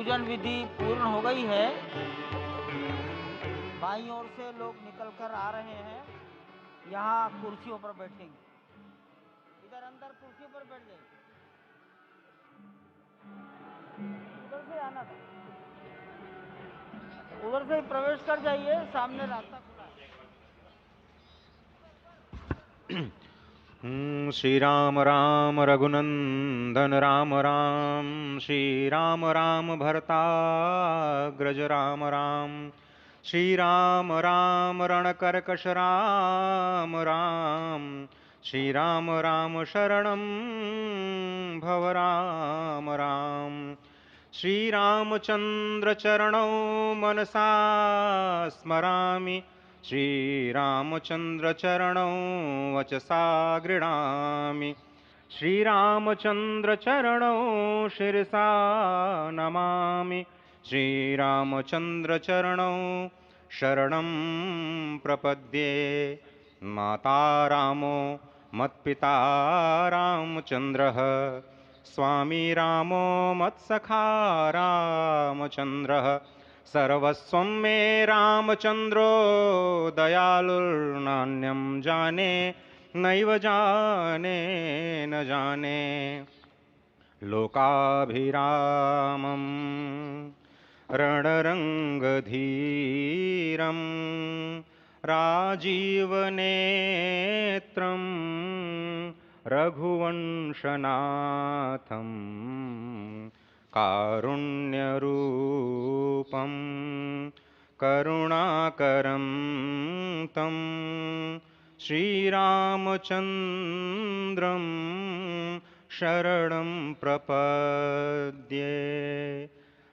पूजन विधि पूर्ण हो गई है। बाईं ओर से लोग निकल कर आ रहे हैं, यहाँ कुर्सियों पर बैठेंगे। इधर अंदर कुर्सियों पर बैठ जाइए, उधर से आना था, उधर से ही प्रवेश कर जाइए, सामने रास्ता खुला है। श्री राम राम रघुनंदन राम राम, श्री राम राम भरताग्रज राम राम, श्री राम राम रणकर्कश राम राम, श्री राम राम शरणं भव राम राम, श्री रामचंद्र चरणौ मनसा स्मरामि, श्रीरामचंद्र चरणौ वचसा गृह्णामि, श्रीरामचंद्र चरणौ शिरसा नमामि, श्रीरामचंद्र चरणौ शरणं प्रपद्ये। माता रामो मत्पिता रामचंद्रः, स्वामी रामो मत्सखा रामचंद्रः, सर्वस्वं मे रामचंद्रो दयालुर्नान्यं जाने नैव जाने न जाने। लोकाभिरामं रणरंगधीरं राजीवनेत्रं रघुवंशनाथं कारुण्यरूपं करुणाकरं तं श्रीरामचन्द्रं शरणं प्रपद्ये।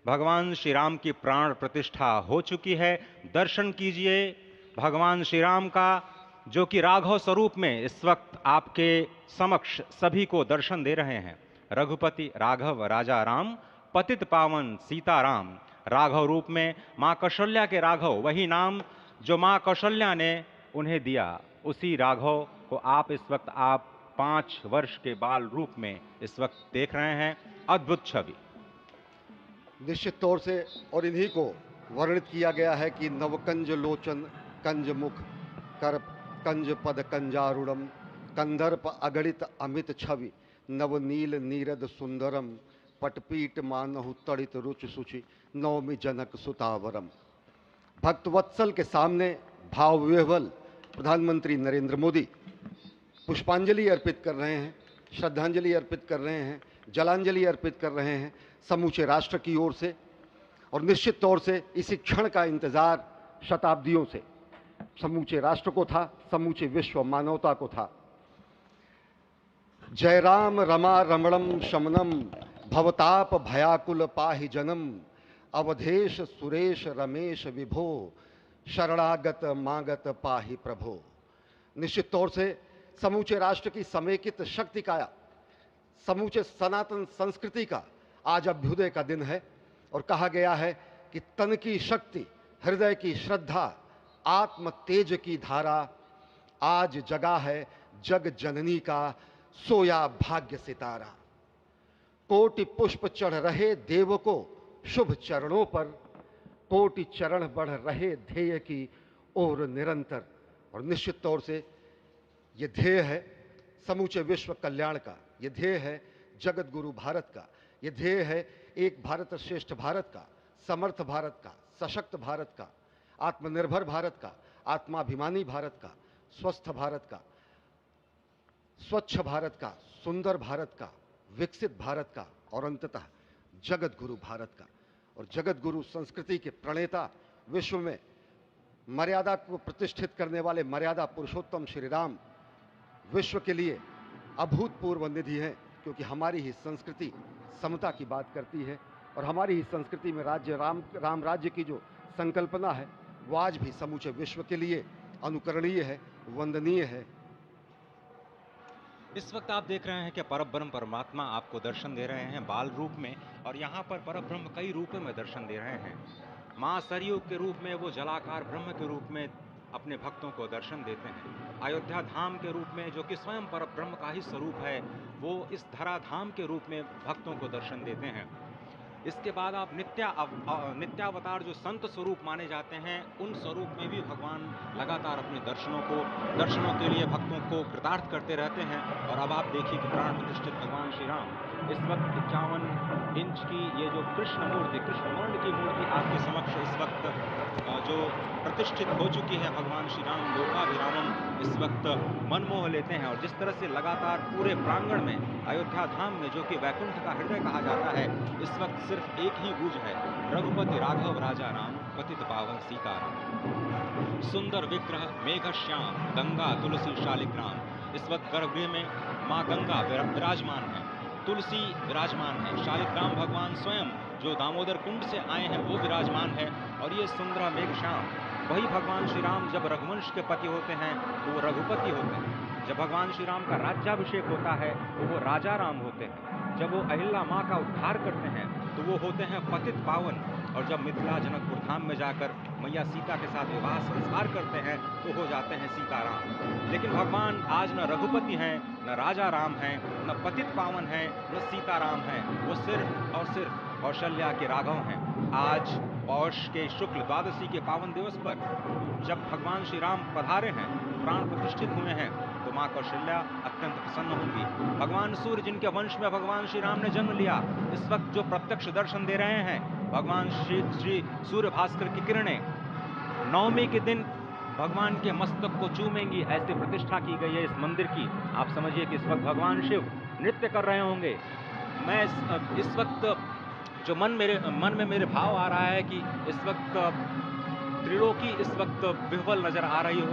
भगवान श्री राम की प्राण प्रतिष्ठा हो चुकी है। दर्शन कीजिए भगवान श्री राम का, जो कि राघव स्वरूप में इस वक्त आपके समक्ष सभी को दर्शन दे रहे हैं। रघुपति राघव राजा राम, पतित पावन सीताराम। राघव रूप में माँ कौशल्या के राघव, वही नाम जो माँ कौशल्या ने उन्हें दिया, उसी राघव को आप इस वक्त 5 वर्ष के बाल रूप में इस वक्त देख रहे हैं। अद्भुत छवि। निश्चित तौर से, और इन्हीं को वर्णित किया गया है कि नवकंज लोचन कंज मुख कर कंज पद कंजारुणम, कंदर्प अगणित अमित छवि नवनील नीरद सुंदरम, पटपीट मानहु तड़ित रुचि सुचि नवमी जनक सुतावरम। भक्तवत्सल के सामने भाव विह्वल प्रधानमंत्री नरेंद्र मोदी पुष्पांजलि अर्पित कर रहे हैं, श्रद्धांजलि अर्पित कर रहे हैं, जलांजलि अर्पित कर रहे हैं समूचे राष्ट्र की ओर से। और निश्चित तौर से इसी क्षण का इंतजार शताब्दियों से समूचे राष्ट्र को था, समूचे विश्व मानवता को था। जय राम रमा रमणम शमनम, भवताप भयाकुल पाहि जनम, अवधेश सुरेश रमेश विभो, शरणागत मागत पाहि प्रभो। निश्चित तौर से समूचे राष्ट्र की समेकित शक्ति का, समूचे सनातन संस्कृति का आज अभ्युदय का दिन है। और कहा गया है कि तन की शक्ति, हृदय की श्रद्धा, आत्म तेज की धारा आज जगा है जग जननी का सोया भाग्य सितारा। कोटि पुष्प चढ़ रहे देव को शुभ चरणों पर, कोटि चरण बढ़ रहे ध्येय की ओर निरंतर। और निश्चित तौर से ये ध्येय है समूचे विश्व कल्याण का, ये ध्येय है जगत गुरु भारत का, ये ध्येय है एक भारत श्रेष्ठ भारत का, समर्थ भारत का, सशक्त भारत का, आत्मनिर्भर भारत का, आत्माभिमानी भारत का, स्वस्थ भारत का, स्वच्छ भारत का, सुंदर भारत का, विकसित भारत का, और अंततः जगत गुरु भारत का। और जगत गुरु संस्कृति के प्रणेता, विश्व में मर्यादा को प्रतिष्ठित करने वाले मर्यादा पुरुषोत्तम श्री राम विश्व के लिए अभूतपूर्व निधि है, क्योंकि हमारी ही संस्कृति समता की बात करती है। और हमारी ही संस्कृति में राज्य राम राज्य की जो संकल्पना है वो आज भी समूचे विश्व के लिए अनुकरणीय है, वंदनीय है। इस वक्त आप देख रहे हैं कि परब्रह्म परमात्मा आपको दर्शन दे रहे हैं बाल रूप में, और यहाँ पर परब्रह्म कई रूपों में दर्शन दे रहे हैं। माँ सरयू के रूप में वो जलाकार ब्रह्म के रूप में अपने भक्तों को दर्शन देते हैं। अयोध्या धाम के रूप में, जो कि स्वयं परब्रह्म का ही स्वरूप है, वो इस धरा धाम के रूप में भक्तों को दर्शन देते हैं। इसके बाद आप नित्यावतार जो संत स्वरूप माने जाते हैं, उन स्वरूप में भी भगवान लगातार अपने दर्शनों के लिए भक्तों को कृतार्थ करते रहते हैं। और अब आप देखिए कि प्राण प्रतिष्ठित भगवान श्री राम इस वक्त 51 इंच की ये जो कृष्ण वर्ण की मूर्ति आपके समक्ष इस वक्त जो प्रतिष्ठित हो चुकी है, भगवान श्री राम लोकाभिरामम इस वक्त मन मोह लेते हैं। और जिस तरह से लगातार पूरे प्रांगण में, अयोध्या धाम में, जो कि वैकुंठ का हृदय कहा जाता है, इस वक्त सिर्फ एक ही गूंज है, रघुपति राघव राजा राम, पतित पावन सीताराम। सुंदर विग्रह मेघ श्याम, गंगा तुलसी शालिग्राम। इस वक्त गर्भगृह में माँ गंगा विराजमान है, तुलसी विराजमान है, शालिग्राम भगवान स्वयं जो दामोदर कुंड से आए हैं वो विराजमान है। और ये सुंदर मेघ श्याम, वही भगवान श्री राम जब रघुवंश के पति होते हैं तो वो रघुपति होते हैं। जब भगवान श्री राम का राज्याभिषेक होता है तो वो राजा राम होते हैं। जब वो अहिल्या माँ का उद्धार करते हैं तो वो होते हैं पतित पावन। और जब मिथिला जनकपुर धाम में जाकर मैया सीता के साथ विवाह संस्कार करते हैं तो हो जाते हैं सीताराम। लेकिन भगवान आज न रघुपति हैं, न राजा राम हैं, न पतित पावन हैं, न सीताराम हैं। वो सिर्फ कौशल्या के राघव हैं। आज पौष के शुक्ल द्वादशी के पावन दिवस पर जब भगवान श्री राम पधारे हैं, प्राण प्रतिष्ठित हुए हैं, तो माँ कौशल्या अत्यंत प्रसन्न होंगी। भगवान सूर्य जिनके वंश में भगवान श्री राम ने जन्म लिया, इस वक्त जो प्रत्यक्ष दर्शन दे रहे हैं, भगवान श्री सूर्य भास्कर की किरणें नवमी के दिन भगवान के मस्तक को चूमेंगी, ऐसी प्रतिष्ठा की गई है इस मंदिर की। आप समझिए कि इस वक्त भगवान शिव नृत्य कर रहे होंगे। मैं इस वक्त जो मन में मेरे भाव आ रहा है कि इस वक्त त्रिलोकी इस वक्त विह्वल नजर आ रही हो।